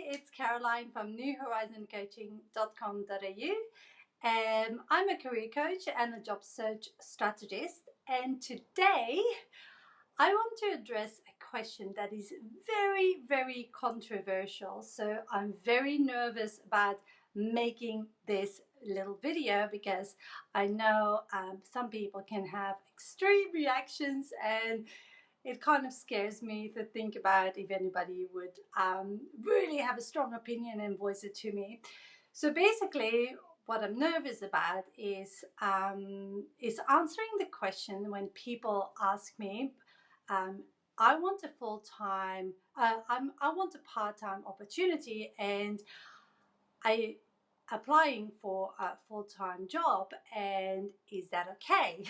it's Caroline from newhorizoncoaching.com.au. I'm a career coach and a job search strategist, and today I want to address a question that is very, very controversial. So I'm very nervous about making this little video because I know some people can have extreme reactions, and it kind of scares me to think about if anybody would really have a strong opinion and voice it to me. So basically, what I'm nervous about is answering the question when people ask me, I want a full-time, I want a part-time opportunity, and I applying for a full-time job, and is that okay?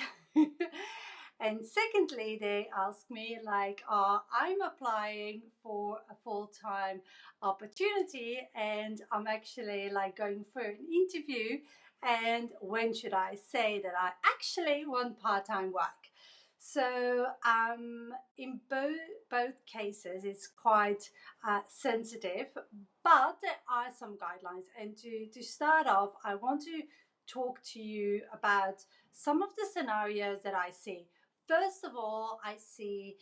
And secondly, they ask me like, I'm applying for a full-time opportunity and I'm actually like going for an interview, and when should I say that I actually want part-time work? So in both cases, it's quite sensitive, but there are some guidelines. And to start off, I want to talk to you about some of the scenarios that I see. First of all, I see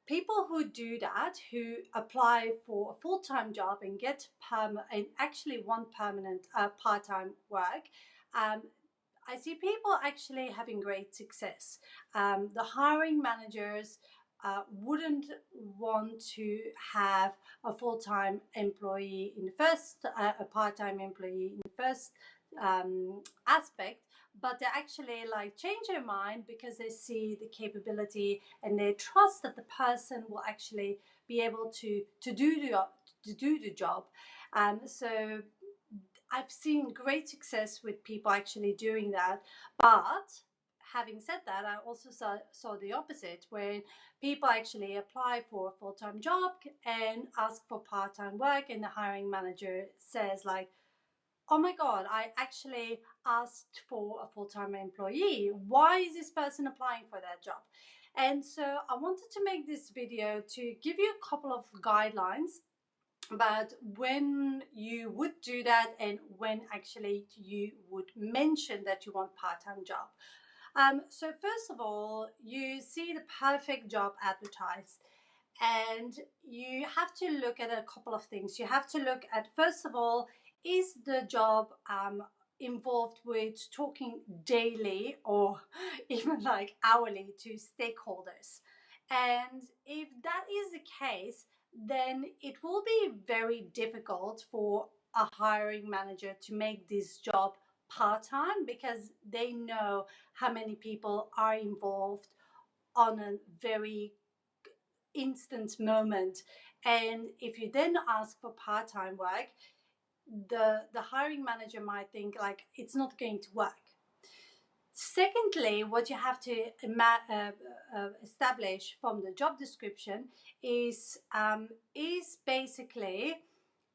people who do that, who apply for a full-time job and get and actually want permanent part-time work. I see people actually having great success. The hiring managers wouldn't want to have a full-time employee in the first, a part-time employee in the first aspect, but they actually like change their mind because they see the capability and they trust that the person will actually be able to do the job. So I've seen great success with people actually doing that. But having said that, I also saw the opposite, where people actually apply for a full-time job and ask for part-time work, and the hiring manager says like, oh my God, I actually asked for a full-time employee. Why is this person applying for that job? And so I wanted to make this video to give you a couple of guidelines about when you would do that and when actually you would mention that you want part-time job. So first of all, you see the perfect job advertised, and you have to look at a couple of things. You have to look at, first of all, is the job involved with talking daily or even like hourly to stakeholders? And if that is the case, then it will be very difficult for a hiring manager to make this job part-time, because they know how many people are involved on a very instant moment. And if you then ask for part-time work, the hiring manager might think like it's not going to work. Secondly, what you have to establish from the job description is basically,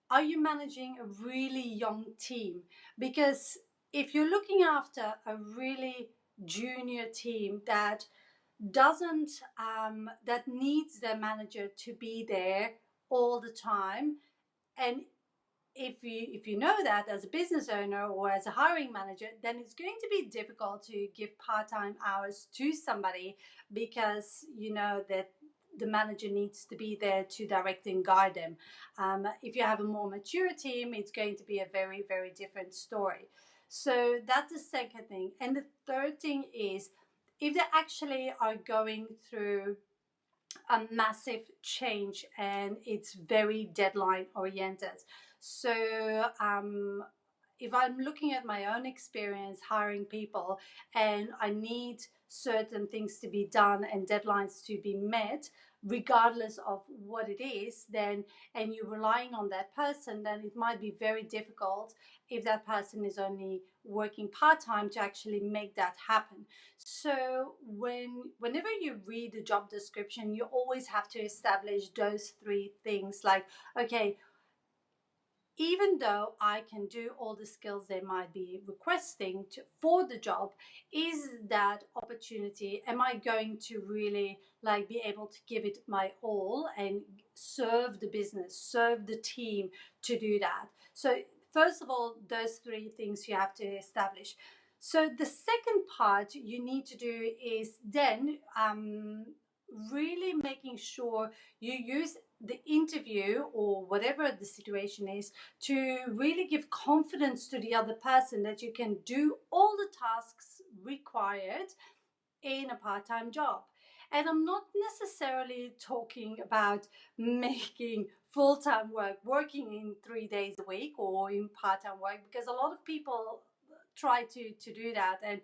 are you managing a really young team? Because if you're looking after a really junior team that doesn't that needs their manager to be there all the time, and if you know that as a business owner or as a hiring manager, then it's going to be difficult to give part-time hours to somebody, because you know that the manager needs to be there to direct and guide them. If you have a more mature team, it's going to be a very, very different story. So that's the second thing. And the third thing is, if they actually are going through a massive change and it's very deadline oriented. So if I'm looking at my own experience hiring people and I need certain things to be done and deadlines to be met, regardless of what it is, then, and you're relying on that person, then it might be very difficult if that person is only working part-time to actually make that happen. So whenever you read the job description, you always have to establish those three things, like, okay, even though I can do all the skills they might be requesting for the job, is that opportunity, am I going to really like be able to give it my all and serve the business, serve the team to do that? So first of all, those three things you have to establish. So the second part you need to do is then really making sure you use the interview or whatever the situation is to really give confidence to the other person that you can do all the tasks required in a part-time job. And I'm not necessarily talking about making full-time work, working in 3 days a week or in part-time work, because a lot of people try to do that. And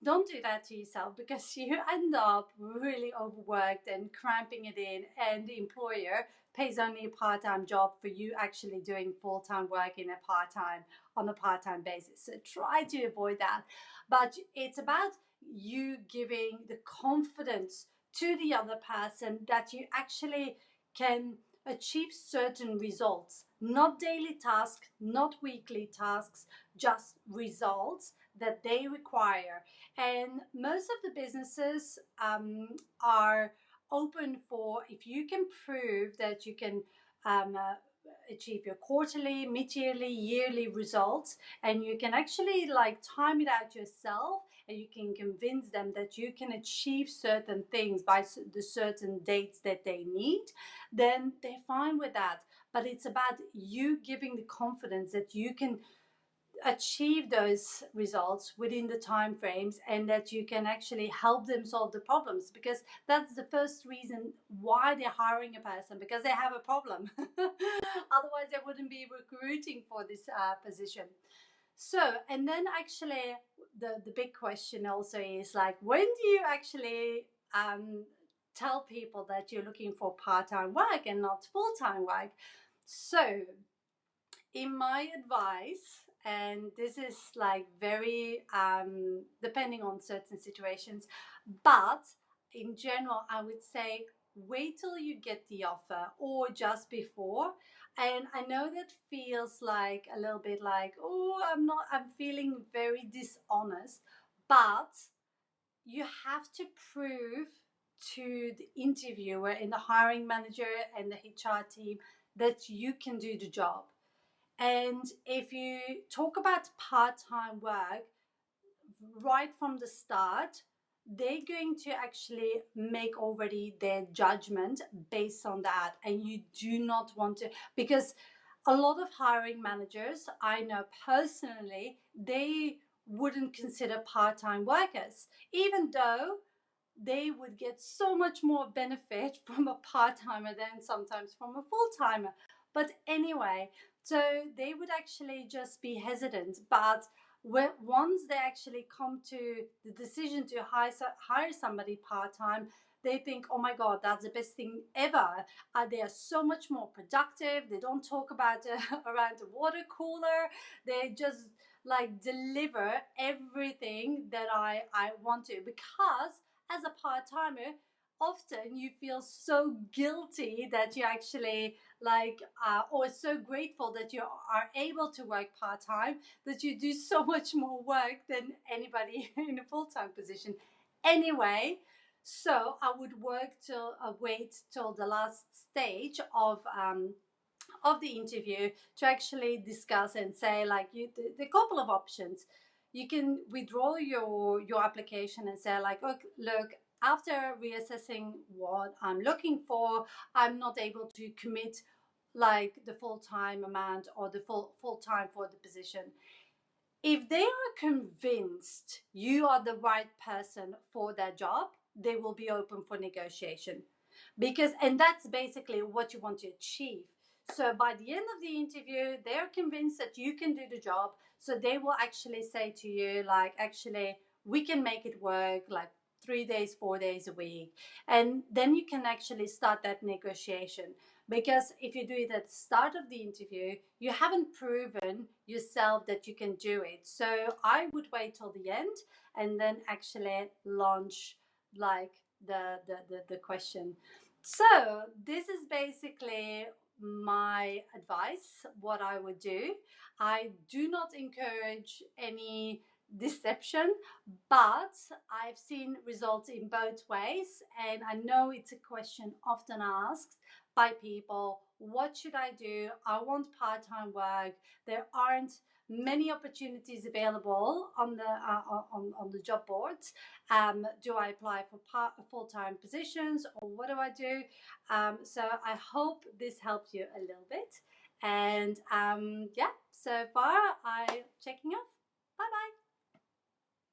don't do that to yourself, because you end up really overworked and cramping it in, and the employer pays only a part-time job for you actually doing full-time work in a part-time on a part-time basis. So try to avoid that. But it's about you giving the confidence to the other person that you actually can achieve certain results, not daily tasks, not weekly tasks, just results that they require. And most of the businesses are open for, if you can prove that you can achieve your quarterly, mid-yearly, yearly results, and you can actually like time it out yourself, and you can convince them that you can achieve certain things by the certain dates that they need, then they're fine with that. But it's about you giving the confidence that you can achieve those results within the time frames, and that you can actually help them solve the problems, because that's the first reason why they're hiring a person, because they have a problem. Otherwise they wouldn't be recruiting for this position. So, and then actually the big question also is like, when do you actually tell people that you're looking for part-time work and not full-time work? So in my advice, and this is like very depending on certain situations, but in general I would say wait till you get the offer or just before. And I know that feels like a little bit like, oh, I'm feeling very dishonest, but you have to prove to the interviewer and the hiring manager and the HR team that you can do the job. And if you talk about part-time work right from the start, they're going to actually make already their judgment based on that. And you do not want to, because a lot of hiring managers I know personally, they wouldn't consider part-time workers, even though they would get so much more benefit from a part-timer than sometimes from a full-timer. But anyway, so they would actually just be hesitant. But once they actually come to the decision to hire somebody part-time, they think, oh my God, that's the best thing ever. They are so much more productive. They don't talk about around the water cooler. They just like deliver everything that I want to. Because as a part-timer, often you feel so guilty that you actually like or so grateful that you are able to work part-time, that you do so much more work than anybody in a full-time position anyway. So I would wait till the last stage of the interview to actually discuss and say like, the couple of options. You can withdraw your application and say like, oh, look, after reassessing what I'm looking for, I'm not able to commit like the full-time amount or the full-time for the position. If they are convinced you are the right person for their job, they will be open for negotiation. Because, and that's basically what you want to achieve. So by the end of the interview, they're convinced that you can do the job. So they will actually say to you, like, actually, we can make it work like 3 days, 4 days a week. And then you can actually start that negotiation. Because if you do it at the start of the interview, you haven't proven yourself that you can do it. So I would wait till the end and then actually launch like the question. So, this is basically my advice, what I would do. I do not encourage any deception, but I've seen results in both ways. And I know it's a question often asked by people: what should I do? I want part time work. There aren't many opportunities available on the job boards. Do I apply for full-time positions, or what do I do? So I hope this helps you a little bit. And yeah, so far I'm checking off. Bye bye.